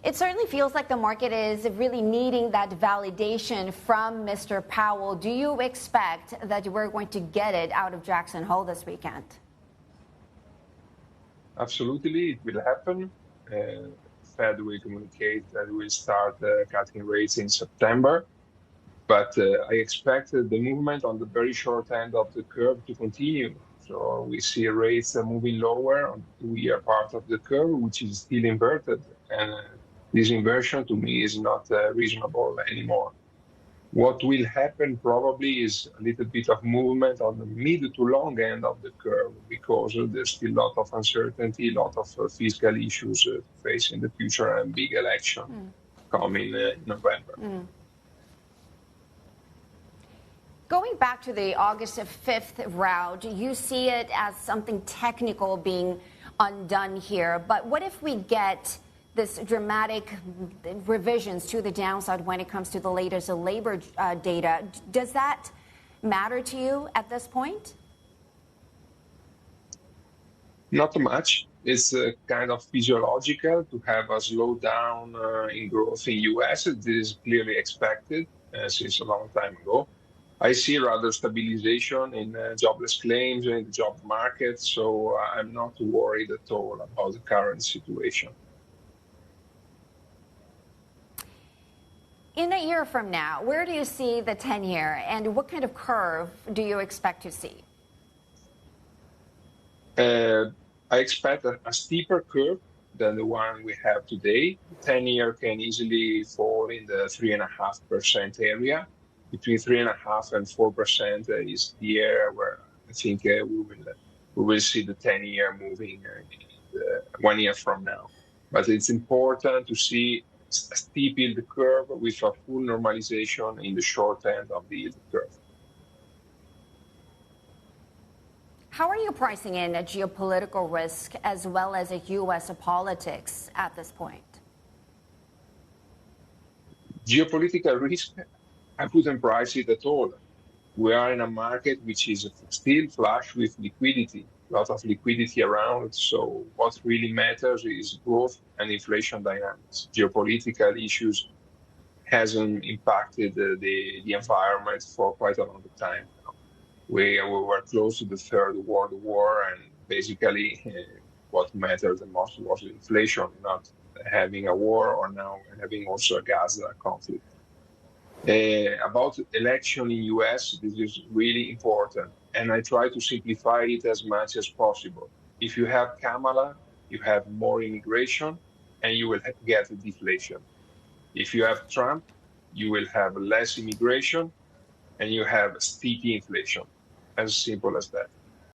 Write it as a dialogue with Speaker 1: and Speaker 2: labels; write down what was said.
Speaker 1: It certainly feels like the market is really needing that validation from Mr. Powell. Do you expect that we're going to get it out of Jackson Hole this weekend?
Speaker 2: Absolutely, it will happen. Fed will communicate that we'll start cutting rates in September. But I expect the movement on the very short end of the curve to continue. So we see rates moving lower on the 2-year part of the curve, which is still inverted. And this inversion to me is not reasonable anymore. What will happen probably is a little bit of movement on the mid to long end of the curve because there's still a lot of uncertainty, a lot of fiscal issues to face in the future and big election coming in November.
Speaker 1: Going back to the August 5th route, you see it as something technical being undone here. But what if we get this dramatic revisions to the downside when it comes to the latest labor data? Does that matter to you at this point?
Speaker 2: Not much. It's kind of physiological to have a slowdown in growth in US. This is clearly expected since a long time ago. I see rather stabilization in jobless claims in the job market, so I'm not worried at all about the current situation.
Speaker 1: In a year from now, where do you see the 10-year and what kind of curve do you expect to see?
Speaker 2: I expect a steeper curve than the one we have today. The 10-year can easily fall in the 3.5% area. Between 3.5% and 4% is the area where I think we will see the 10-year moving 1 year from now. But it's important to see a steep yield curve with a full normalization in the short end of the yield curve.
Speaker 1: How are you pricing in a geopolitical risk as well as a U.S. politics at this point?
Speaker 2: Geopolitical risk, I wouldn't price it at all. We are in a market which is still flush with liquidity, a lot of liquidity around. So what really matters is growth and inflation dynamics. Geopolitical issues hasn't impacted the environment for quite a long time. We were close to the Third World War, and basically what mattered the most was inflation, not having a war or now having also a Gaza conflict. About election in US, this is really important, and I try to simplify it as much as possible. If you have Kamala, you have more immigration, and you will get deflation. If you have Trump, you will have less immigration, and you have sticky inflation. As simple as that.